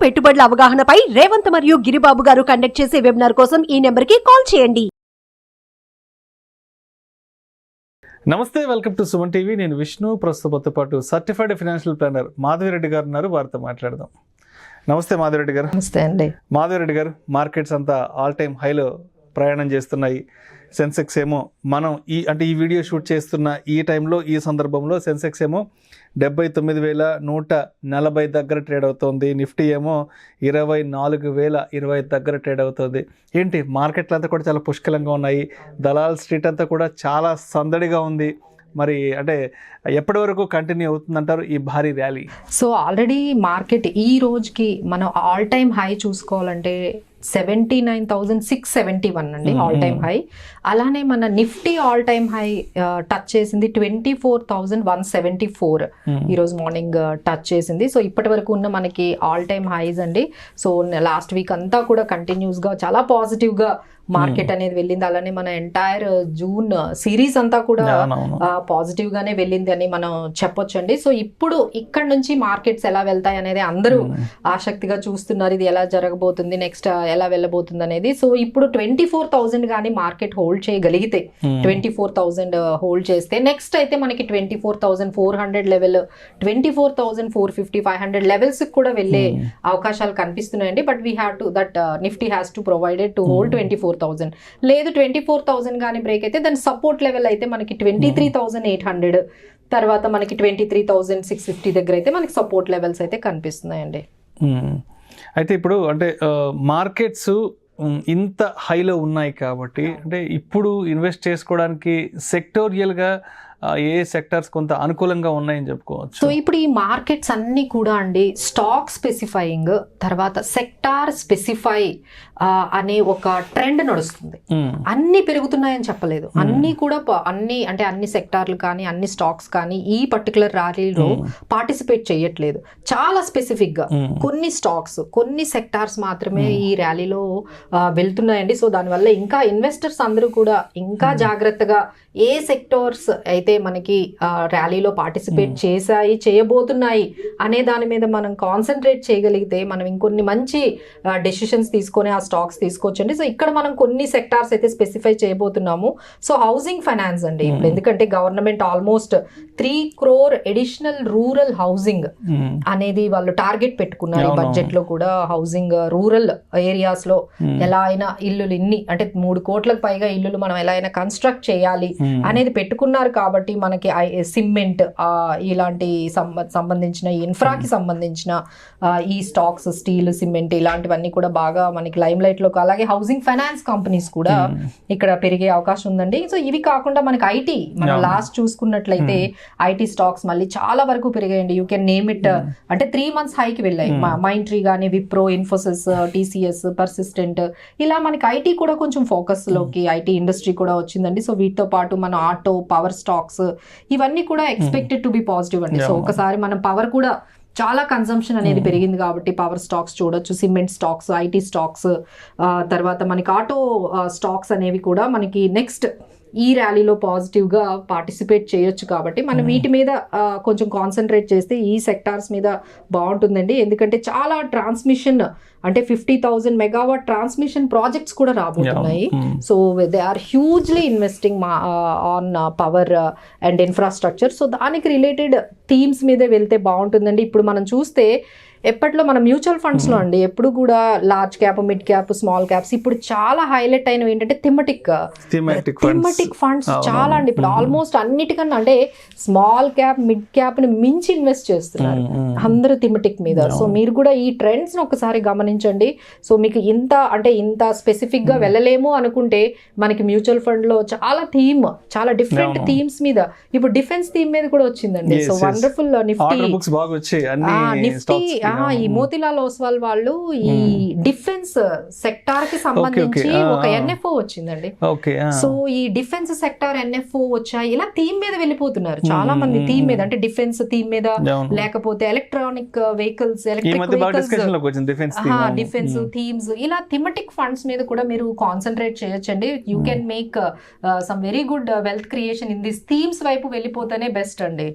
పెట్టుబడుల అవగాహనపై రేవంత్ మరియు గిరిబాబు గారు కండక్ట్ చేసే వెబినార్ కోసం ఈ నెంబర్కి కాల్ చేయండి. నమస్తే, వెల్కమ్ టు సుమన్ టీవీ. నేను విష్ణు. ప్రస్తుతంతో పాటు సర్టిఫైడ్ ఫైనాన్షియల్ ప్లానర్ మాధవిరెడ్డి గారు ఉన్నారు. వారితో మాట్లాడదాం. నమస్తే మాధవిరెడ్డి గారు. నమస్తే అండి. మాధవిరెడ్డి గారు, మార్కెట్స్ అంతా ఆల్ టైమ్ హైలో ప్రయాణం చేస్తున్నాయి. సెన్సెక్స్ ఏమో మనం ఈ వీడియో షూట్ చేస్తున్న ఈ టైంలో, ఈ సందర్భంలో సెన్సెక్స్ ఏమో 79,140 దగ్గర ట్రేడ్ అవుతుంది. నిఫ్టీ ఏమో 24,020 దగ్గర ట్రేడ్ అవుతుంది. ఏంటి, మార్కెట్లు అంతా కూడా చాలా పుష్కలంగా ఉన్నాయి. దలాల్ స్ట్రీట్ అంతా కూడా చాలా సందడిగా ఉంది. మరి అంటే ఎప్పటి వరకు కంటిన్యూ అవుతుందంటారు ఈ భారీ ర్యాలీ? సో ఆల్రెడీ మార్కెట్ ఈ రోజుకి మనం ఆల్ టైమ్ హై చూసుకోవాలంటే 79,671 అండి ఆల్ టైమ్ హై. అలానే మన Nifty all time high touch చేసింది 24,174 ఈరోజు మార్నింగ్ టచ్ చేసింది. సో ఇప్పటి వరకు ఉన్న మనకి ఆల్ టైమ్ హైస్ అండి. సో లాస్ట్ వీక్ అంతా కూడా కంటిన్యూస్గా చాలా పాజిటివ్గా మార్కెట్ అనేది వెళ్ళింది. అలానే మన ఎంటైర్ జూన్ సిరీస్ అంతా కూడా పాజిటివ్ గానే వెళ్ళింది అని మనం చెప్పొచ్చండి. సో ఇప్పుడు ఇక్కడ నుంచి మార్కెట్స్ ఎలా వెళ్తాయి అనేది అందరూ ఆసక్తిగా చూస్తున్నారు. ఇది ఎలా జరగబోతుంది, నెక్స్ట్ ఎలా వెళ్ళబోతుంది అనేది. సో ఇప్పుడు 24,000 కానీ మార్కెట్ హోల్డ్ చేయగలిగితే, 24,000 హోల్డ్ చేస్తే నెక్స్ట్ అయితే మనకి 24,400 లెవెల్, 24,450, 500 లెవెల్స్ కూడా వెళ్ళే అవకాశాలు కనిపిస్తున్నాయండి. But we have to that Nifty has to provided to hold 24,000. లేదు 24,000 కానీ బ్రేక్ అయితే దాని సపోర్ట్ లెవెల్ అయితే మనకి 23,800, తర్వాత మనకి 23,650 దగ్గర అయితే మనకి సపోర్ట్ లెవెల్స్ అయితే కనిపిస్తున్నాయండి. అయితే ఇప్పుడు అంటే మార్కెట్స్ ఇంత హైలో ఉన్నాయి కాబట్టి, అంటే ఇప్పుడు ఇన్వెస్ట్ చేసుకోవడానికి సెక్టోరియల్గా ఏ సెక్టార్స్ కొంత అనుకూలంగా ఉన్నాయని చెప్పుకోవచ్చు. సో ఇప్పుడు ఈ మార్కెట్స్ అన్ని కూడా అండి స్టాక్ స్పెసిఫైయింగ్, తర్వాత సెక్టార్ స్పెసిఫై అనే ఒక ట్రెండ్ నడుస్తుంది. అన్ని పెరుగుతున్నాయని చెప్పలేదు, అన్ని కూడా అన్ని సెక్టార్లు కానీ అన్ని స్టాక్స్ కానీ ఈ పర్టికులర్ ర్యాలీలో పార్టిసిపేట్ చేయట్లేదు. చాలా స్పెసిఫిక్ గా కొన్ని స్టాక్స్, కొన్ని సెక్టార్స్ మాత్రమే ఈ ర్యాలీలో వెళ్తున్నాయండి. సో దానివల్ల ఇంకా ఇన్వెస్టర్స్ అందరూ కూడా ఇంకా జాగ్రత్తగా ఏ సెక్టార్స్ అయితే మనకి ర్యాలీలో పార్టిసిపేట్ చేశాయి, చేయబోతున్నాయి అనే దాని మీద మనం కాన్సన్ట్రేట్ చేయగలిగితే మనం ఇంకొన్ని మంచి డెసిషన్స్ తీసుకొని ఆ స్టాక్స్ తీసుకోవచ్చండి. సో ఇక్కడ మనం కొన్ని సెక్టార్స్ అయితే స్పెసిఫై చేయబోతున్నాము. సో హౌసింగ్ ఫైనాన్స్ అండి. ఇప్పుడు ఎందుకంటే government almost 3 crore additional rural housing అనేది వాళ్ళు టార్గెట్ పెట్టుకున్నారు ఈ బడ్జెట్ లో కూడా. హౌసింగ్ రూరల్ ఏరియాస్ లో ఎలా అయినా ఇల్లులు అంటే 3 కోట్లకు పైగా ఇల్లులు మనం ఎలా అయినా కన్స్ట్రక్ట్ చేయాలి అనేది పెట్టుకున్నారు. కాబట్టి మనకి సిమెంట్ ఇలాంటి సంబంధించిన ఇన్ఫ్రాకి సంబంధించిన ఈ స్టాక్స్, స్టీల్, సిమెంట్ ఇలాంటివన్నీ కూడా బాగా మనకి లైమ్ లైట్ లో, అలాగే హౌసింగ్ ఫైనాన్స్ కంపెనీస్ కూడా ఇక్కడ పెరిగే అవకాశం ఉందండి. సో ఇవి కాకుండా మనకి ఐటీ, మనం లాస్ట్ చూసుకున్నట్లయితే ఐటీ స్టాక్స్ మళ్ళీ చాలా వరకు పెరిగాయండి. యూ కెన్ నేమ్ ఇట్, అంటే 3 months హైకి వెళ్ళాయి. మైండ్ ట్రీ కానీ, విప్రో, ఇన్ఫోసిస్, టీసీఎస్, పర్సిస్టెంట్, ఇలా మనకి ఐటీ కూడా కొంచెం ఫోకస్ లోకి ఐటీ ఇండస్ట్రీ కూడా వచ్చిందండి. సో వీటితో పాటు మన ఆటో, పవర్ స్టాక్స్ ఇవన్నీ కూడా ఎక్స్పెక్టెడ్ టు బి పాజిటివ్ అండి. సో ఒకసారి మనం పవర్ కూడా చాలా కన్సంప్షన్ అనేది పెరిగింది కాబట్టి పవర్ స్టాక్స్ చూడొచ్చు, సిమెంట్ స్టాక్స్, ఐటీ స్టాక్స్, తర్వాత మనకి ఆటో స్టాక్స్ అనేవి కూడా మనకి నెక్స్ట్ ఈ ర్యాలీలో పాజిటివ్గా పార్టిసిపేట్ చేయొచ్చు. కాబట్టి మనం వీటి మీద కొంచెం కాన్సన్ట్రేట్ చేస్తే ఈ సెక్టార్స్ మీద బాగుంటుందండి. ఎందుకంటే చాలా ట్రాన్స్మిషన్, అంటే 50,000 మెగావాట్ ట్రాన్స్మిషన్ ప్రాజెక్ట్స్ కూడా రాబోతున్నాయి. So they are hugely investing on power and infrastructure. So దానికి రిలేటెడ్ థీమ్స్ మీదే వెళ్తే బాగుంటుందండి. ఇప్పుడు మనం చూస్తే ఎప్పట్లో మన మ్యూచువల్ ఫండ్స్ లో అండి ఎప్పుడు కూడా large cap, mid cap, small caps, ఇప్పుడు చాలా హైలైట్ అయినవి ఏంటంటే థిమటిక్ ఫండ్స్ చాలా అండి. ఇప్పుడు ఆల్మోస్ట్ అన్నిటికన్నా అంటే స్మాల్ క్యాప్, మిడ్ క్యాప్ ని మించి ఇన్వెస్ట్ చేస్తున్నారు అందరూ థిమటిక్ మీద. సో మీరు కూడా ఈ ట్రెండ్స్ ని ఒకసారి గమనించండి. సో మీకు ఇంత స్పెసిఫిక్ గా వెళ్ళలేము అనుకుంటే మనకి మ్యూచువల్ ఫండ్ లో చాలా డిఫరెంట్ థీమ్స్ మీద, ఇప్పుడు డిఫెన్స్ థీమ్ మీద కూడా వచ్చిందండి. So wonderful. నిఫ్టీ ఈ మోతిలాల్ ఓస్వాల్ వాళ్ళు ఈ డిఫెన్స్ సెక్టార్ కి సంబంధించి ఒక ఎన్ఎఫ్ఓ వచ్చిందండి. సో ఈ డిఫెన్స్ సెక్టార్ ఎన్ఎఫ్ఓ వచ్చాయి. ఇలా థీమ్ మీద వెళ్ళిపోతున్నారు చాలా మంది. థీమ్ మీద అంటే డిఫెన్స్ థీమ్ మీద, లేకపోతే ఎలక్ట్రానిక్ వెహికల్స్, డిఫెన్స్ థీమ్స్, ఇలా థిమటిక్ ఫండ్స్ మీద కూడా మీరు కాన్సన్ట్రేట్ చేయొచ్చండి. You can make some very good wealth creation in this themes వైపు వెళ్ళిపోతేనే బెస్ట్ అండి.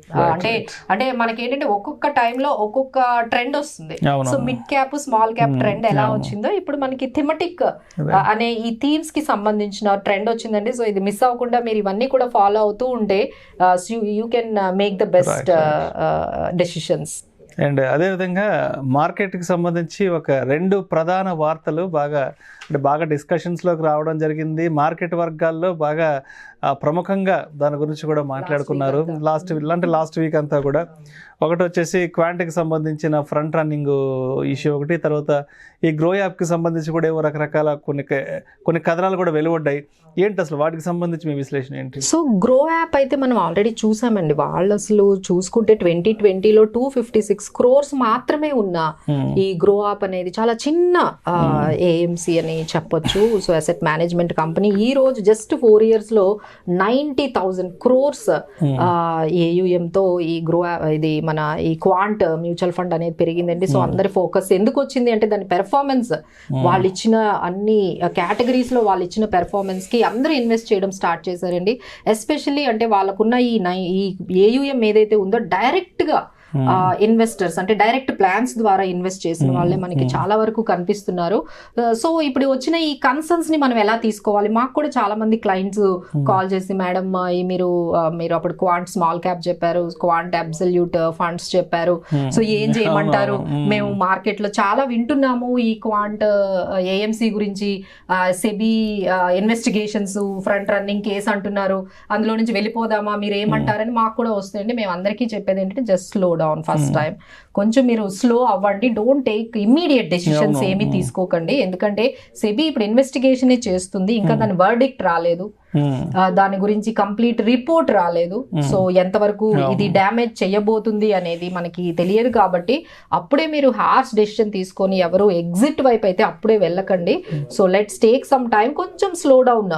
అంటే మనకి ఏంటంటే ఒక్కొక్క టైంలో ఒక్కొక్క ట్రెండ్ వస్తుంది. అవును. So mid cap small cap trend ఎలా వచ్చిందో ఇప్పుడు మనకి థిమటిక్ అనే ఈ థీమ్స్ కి సంబంధించిన ట్రెండ్ వచ్చిందండి. సో ఇది మిస్ అవ్వకుండా మీరు ఇవన్నీ కూడా ఫాలో అవుతూ ఉంటే you can make the best decisions. And అదేవిధంగా మార్కెట్కి సంబంధించి ఒక 2 ప్రధాన వార్తలు బాగా డిస్కషన్స్లోకి రావడం జరిగింది. మార్కెట్ వర్గాల్లో బాగా ప్రముఖంగా దాని గురించి కూడా మాట్లాడుకున్నారు లాస్ట్ వీక్ అంతా కూడా. ఒకటి వచ్చేసి క్వాంట్కి సంబంధించిన ఫ్రంట్ రన్నింగ్ ఇష్యూ ఒకటి, తర్వాత ఈ గ్రో యాప్కి సంబంధించి కూడా ఏవో రకరకాల కొన్ని కథనాలు కూడా వెలువడ్డాయి. ఏంటి అసలు వాటికి సంబంధించి మీ విశ్లేషణ ఏంటి? సో గ్రో యాప్ అయితే మనం ఆల్రెడీ చూసామండి. వాళ్ళు అసలు చూసుకుంటే 2020లో 256 crores మాత్రమే ఉన్న ఈ గ్రో యాప్ అనేది చాలా చిన్న ఏఎంసీ అని చెప్పొచ్చు. సో అసెట్ మేనేజ్మెంట్ కంపెనీ ఈ రోజు జస్ట్ 4 years లో 90,000 crores ఏయుఎంతో ఈ గ్రో ఇది మన ఈ క్వాంట్ మ్యూచువల్ ఫండ్ అనేది పెరిగిందండి. సో అందరి ఫోకస్ ఎందుకు వచ్చింది అంటే దాని పెర్ఫార్మెన్స్, వాళ్ళు ఇచ్చిన అన్ని కేటగిరీస్ లో వాళ్ళు ఇచ్చిన పెర్ఫార్మెన్స్ కి అందరూ ఇన్వెస్ట్ చేయడం స్టార్ట్ చేశారండి. ఎస్పెషల్లీ అంటే వాళ్ళకున్న ఈ ఏయుఎం ఏదైతే ఉందో డైరెక్ట్ గా ఇన్వెస్టర్స్ అంటే డైరెక్ట్ ప్లాన్స్ ద్వారా ఇన్వెస్ట్ చేసిన వాళ్ళే మనకి చాలా వరకు కనిపిస్తున్నారు. సో ఇప్పుడు వచ్చిన ఈ కన్సర్న్స్ ని మనం ఎలా తీసుకోవాలి? మాకు కూడా చాలా మంది క్లయింట్స్ కాల్ చేసి మేడం మీరు అప్పుడు క్వాంట్ స్మాల్ క్యాప్ చెప్పారు, క్వాంట్ అబ్సల్యూట్ ఫండ్స్ చెప్పారు, సో ఏం చేయమంటారు? మేము మార్కెట్ లో చాలా వింటున్నాము ఈ క్వాంట్ ఏఎంసీ గురించి, SEBI investigations front running case అంటున్నారు, అందులో నుంచి వెళ్ళిపోదామా, మీరు ఏమంటారని మాకు కూడా వస్తాయండి. మేము అందరికీ చెప్పేది ఏంటంటే just slow down first time, కొంచెం మీరు స్లో అవ్వండి, డోంట్ టేక్ ఇమ్మీడియట్ డెసిషన్స్ ఏమీ తీసుకోకండి. ఎందుకంటే సెబీ ఇప్పుడు ఇన్వెస్టిగేషన్ చేస్తుంది, ఇంకా దాని వర్డిక్ట్ రాలేదు, దాని గురించి కంప్లీట్ రిపోర్ట్ రాలేదు. సో ఎంతవరకు ఇది డ్యామేజ్ చేయబోతుంది అనేది మనకి తెలియదు. కాబట్టి అప్పుడే మీరు హార్ష్ డెసిషన్ తీసుకొని ఎవరు ఎగ్జిట్ వైపు అయితే అప్పుడే వెళ్ళకండి. So let's take some time, కొంచెం స్లో డౌన్.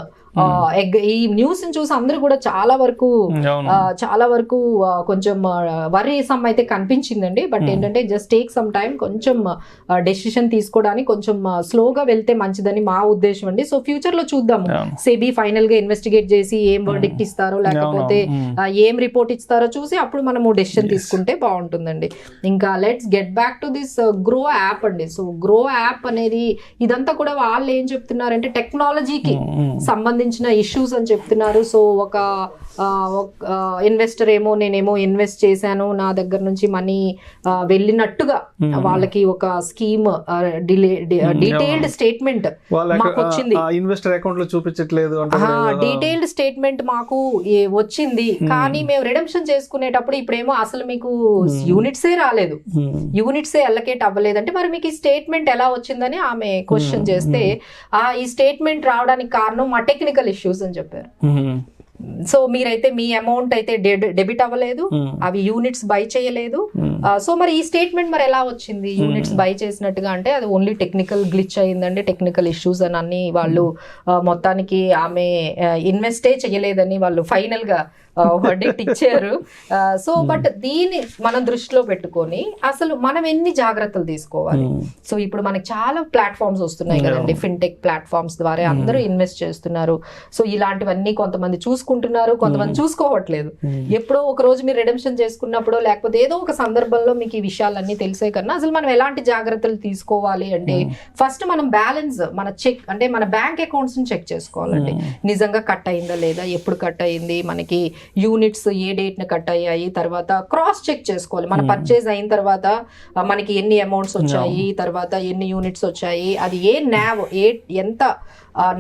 ఈ న్యూస్ ని చూసి అందరూ కూడా చాలా వరకు కొంచెం వరీసమ్ అయితే కనిపించిందండి. బట్ ఏంటంటే జస్ట్ టేక్ సమ్ టైం, కొంచెం డెసిషన్ తీసుకోవడానికి కొంచెం స్లోగా వెళ్తే మంచిదని మా ఉద్దేశం అండి. సో ఫ్యూచర్ లో చూద్దాము సెబీ ఫైనల్ గా ఇన్వెస్టిగేట్ చేసి ఏం వర్డిక్ట్ ఇస్తారో లేకపోతే ఏం రిపోర్ట్ ఇస్తారో చూసి అప్పుడు మనము డెసిషన్ తీసుకుంటే బాగుంటుందండి. ఇంకా let's get back to this grow app అండి. సో గ్రో యాప్ అనేది ఇదంతా కూడా వాళ్ళు ఏం చెప్తున్నారంటే టెక్నాలజీకి సంబంధించిన ఇష్యూస్ అని చెప్తున్నారు. సో ఒక ఇన్వెస్టర్ నేనేమో ఇన్వెస్ట్ చేశాను, నా దగ్గర నుంచి మనీ వెళ్ళినట్టుగా వాళ్ళకి ఒక స్కీమ్ డీటెయిల్డ్ స్టేట్మెంట్ మాకు వచ్చింది, ఇన్వెస్టర్ అకౌంట్ లో చూపించట్లేదు, డీటెయిల్డ్ స్టేట్మెంట్ మాకు వచ్చింది, కానీ మేము రిడెంప్షన్ చేసుకునేటప్పుడు ఇప్పుడేమో అసలు మీకు యూనిట్సే రాలేదు, యూనిట్సే అలకేట్ అవ్వలేదంటే మరి మీకు ఈ స్టేట్మెంట్ ఎలా వచ్చిందని ఆమె క్వశ్చన్ చేస్తే ఈ స్టేట్మెంట్ రావడానికి కారణం మా టెక్నికల్ ఇష్యూస్ అని చెప్పారు. సో మీరైతే మీ అమౌంట్ అయితే డెబిట్ అవ్వలేదు, అవి యూనిట్స్ బై చేయలేదు. సో మరి ఈ స్టేట్మెంట్ మరి ఎలా వచ్చింది యూనిట్స్ బై చేసినట్టుగా? అంటే అది ఓన్లీ టెక్నికల్ గ్లిచ్ అయిందండి, టెక్నికల్ ఇష్యూస్ అని అన్ని వాళ్ళు మొత్తానికి ఆమె ఇన్వెస్టే చేయలేదని వాళ్ళు ఫైనల్ గా వర్డిక్ట్ ఇచ్చారు. సో బట్ దీన్ని మనం దృష్టిలో పెట్టుకొని అసలు మనం ఎన్ని జాగ్రత్తలు తీసుకోవాలి? సో ఇప్పుడు మనకి చాలా ప్లాట్ఫామ్స్ వస్తున్నాయి కదండి, ఫిన్టెక్ ప్లాట్ఫామ్స్ ద్వారా అందరూ ఇన్వెస్ట్ చేస్తున్నారు. సో ఇలాంటివన్నీ కొంతమంది చూసుకుంటున్నారు, కొంతమంది చూసుకోవట్లేదు. ఎప్పుడో ఒక రోజు మీరు రిడెంప్షన్ చేసుకున్నప్పుడు లేకపోతే ఏదో ఒక సందర్భంలో మీకు ఈ విషయాలన్నీ తెలిసే కన్నా అసలు మనం ఎలాంటి జాగ్రత్తలు తీసుకోవాలి అంటే ఫస్ట్ మనం బ్యాలెన్స్ మన చెక్ అంటే మన బ్యాంక్ అకౌంట్స్ ని చెక్ చేసుకోవాలండి. నిజంగా కట్ అయిందా లేదా, ఎప్పుడు కట్ అయింది, మనకి యూనిట్స్ ఏ డేట్ ని కట్ అయ్యాయి, తర్వాత క్రాస్ చెక్ చేసుకోవాలి. మన పర్చేజ్ అయిన తర్వాత మనకి ఎన్ని అమౌంట్స్ వచ్చాయి, తర్వాత ఎన్ని యూనిట్స్ వచ్చాయి, అది ఏ నావ్ ఎంత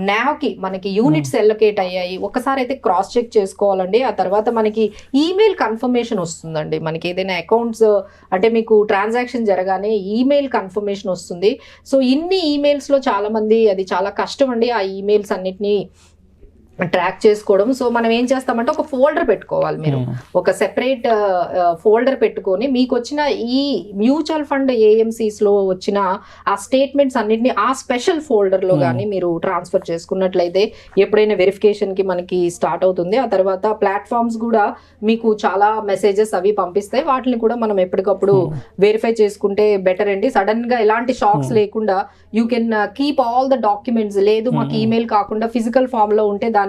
నావ్కి మనకి యూనిట్స్ ఎల్లకేట్ అయ్యాయి ఒకసారి అయితే క్రాస్ చెక్ చేసుకోవాలండి. ఆ తర్వాత మనకి ఈమెయిల్ కన్ఫర్మేషన్ వస్తుందండి. మనకి ఏదైనా అకౌంట్స్ అంటే మీకు ట్రాన్సాక్షన్ జరగానే ఈమెయిల్ కన్ఫర్మేషన్ వస్తుంది. సో ఇన్ని ఈమెయిల్స్లో చాలా మంది అది చాలా కష్టం అండి ఆ ఈమెయిల్స్ అన్నిటినీ ట్రాక్ చేసుకోవడం. సో మనం ఏం చేస్తామంటే ఒక ఫోల్డర్ పెట్టుకోవాలి. మీరు ఒక సెపరేట్ ఫోల్డర్ పెట్టుకొని మీకు వచ్చిన ఈ మ్యూచువల్ ఫండ్ ఏఎంసీస్ లో వచ్చిన ఆ స్టేట్మెంట్స్ అన్నిటిని ఆ స్పెషల్ ఫోల్డర్ లో కానీ మీరు ట్రాన్స్ఫర్ చేసుకున్నట్లయితే ఎప్పుడైనా వెరిఫికేషన్ కి మనకి స్టార్ట్ అవుతుంది. ఆ తర్వాత ప్లాట్ఫామ్స్ కూడా మీకు చాలా మెసేజెస్ అవి పంపిస్తాయి, వాటిని కూడా మనం ఎప్పటికప్పుడు వెరిఫై చేసుకుంటే బెటర్ అండి. సడన్ గా ఎలాంటి షాక్స్ లేకుండా you can keep all the documents. లేదు మాకు ఈమెయిల్ కాకుండా ఫిజికల్ ఫామ్ లో ఉంటే దాన్ని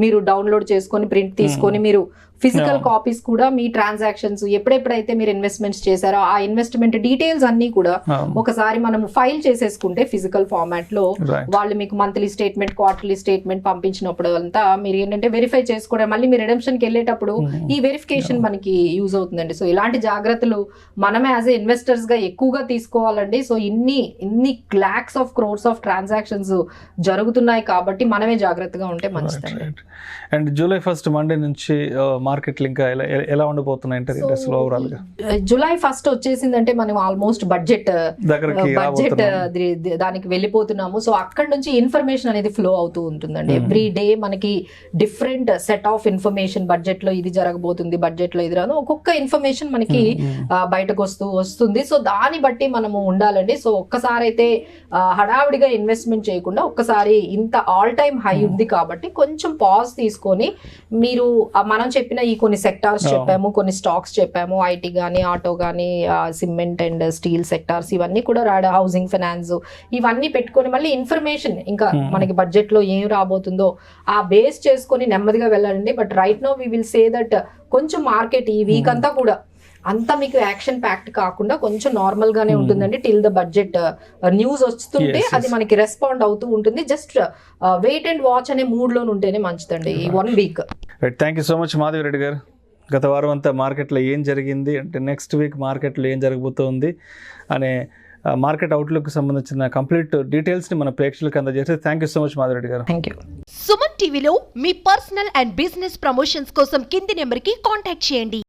మీరు డౌన్లోడ్ చేసుకొని ప్రింట్ తీసుకొని మీరు ఫిజికల్ కాపీస్ కూడా మీ ట్రాన్సాక్షన్స్ ఎప్పుడెప్పుడైతే మీరు ఇన్వెస్ట్మెంట్స్ చేశారో ఆ ఇన్వెస్ట్మెంట్ డీటెయిల్స్ అన్ని కూడా ఒకసారి మనం ఫైల్ చేసేసుకుంటే ఫిజికల్ ఫార్మాట్ లో వాళ్ళు మీకు మంత్లీ స్టేట్మెంట్, క్వార్టర్లీ స్టేట్మెంట్ పంపించినప్పుడు అంతా మీరు ఏంటంటే వెరిఫై చేసుకోవడం, మళ్ళీ మీరు రిడెంప్షన్ కి వెళ్ళేటప్పుడు ఈ వెరిఫికేషన్ మనకి యూజ్ అవుతుందండి. సో ఇలాంటి జాగ్రత్తలు మనమే యాజ్ ఏ ఇన్వెస్టర్స్ గా ఎక్కువగా తీసుకోవాలండి. సో ఇన్ని lakhs of crores of transactions జరుగుతున్నాయి కాబట్టి మనమే జాగ్రత్తగా ఉంటే మంచిదండి. అండ్ July 1st మండే నుంచి మార్కెట్లు ఇంకా ఎలా ఉండిపోతున్నాయి అంటే ఓవరాల్ గా? July 1st వచ్చేసిందంటే మనం ఆల్మోస్ట్ బడ్జెట్ దానికి వెళ్ళిపోతున్నాము. సో అక్కడ నుంచి ఇన్ఫర్మేషన్ అనేది ఫ్లో అవుతూ ఉంటుందండి. ఎవ్రీ డే మనకి different set of information, budget లో ఇది జరగబోతుంది, బడ్జెట్ లో ఇది రాను, ఒక్కొక్క ఇన్ఫర్మేషన్ మనకి బయటకు వస్తుంది. సో దాన్ని బట్టి మనము ఉండాలండి. సో ఒక్కసారి అయితే హడావిడిగా ఇన్వెస్ట్మెంట్ చేయకుండా ఒక్కసారి ఇంత ఆల్ టైమ్ హై ఉంది కాబట్టి కొంచెం పాజ్ తీసుకొని మీరు మనం చెప్పిన ఈ కొన్ని సెక్టార్స్ చెప్పాము, కొన్ని స్టాక్స్ చెప్పాము, ఐటీ కానీ, ఆటో కానీ, సిమెంట్ అండ్ స్టీల్ సెక్టార్స్, ఇవన్నీ కూడా హౌసింగ్ ఫైనాన్స్, ఇవన్నీ పెట్టుకొని మళ్ళీ ఇన్ఫర్మేషన్ ఇంకా మనకి బడ్జెట్ లో ఏం రాబోతుందో ఆ బేస్ చేసుకొని నెమ్మదిగా వెళ్ళాలండి. But right now we will say that కొంచెం మార్కెట్ ఈ వీక్ అంతా కూడా అంతా మీకు యాక్షన్ ప్యాక్ట్ కాకుండా కొంచెం నార్మల్ గానే ఉంటుందండి. టిల్ ద బడ్జెట్ న్యూస్ వస్తుంటే అది మనకి రెస్పాండ్ అవుతూ ఉంటుంది. జస్ట్ వెయిట్ అండ్ వాచ్ అనే మూడ్ లో ఉంటేనే మంచిదండి ఈ 1 week. Thank you so much Madhavi Reddy గారు. గత వారం అంతా మార్కెట్లో ఏం జరిగింది అంటే నెక్స్ట్ వీక్ మార్కెట్లో ఏం జరగబోతోంది అనే మార్కెట్ అవుట్లుక్ సంబంధించిన కంప్లీట్ డీటెయిల్స్ని మన ప్రేక్షకులకు అందజేస్తే thank you so much Madhavi Reddy garu. Thank you. Suman టీవీలో మీ పర్సనల్ అండ్ బిజినెస్ ప్రమోషన్స్ కోసం కింది నెంబర్కి కాంటాక్ట్ చేయండి.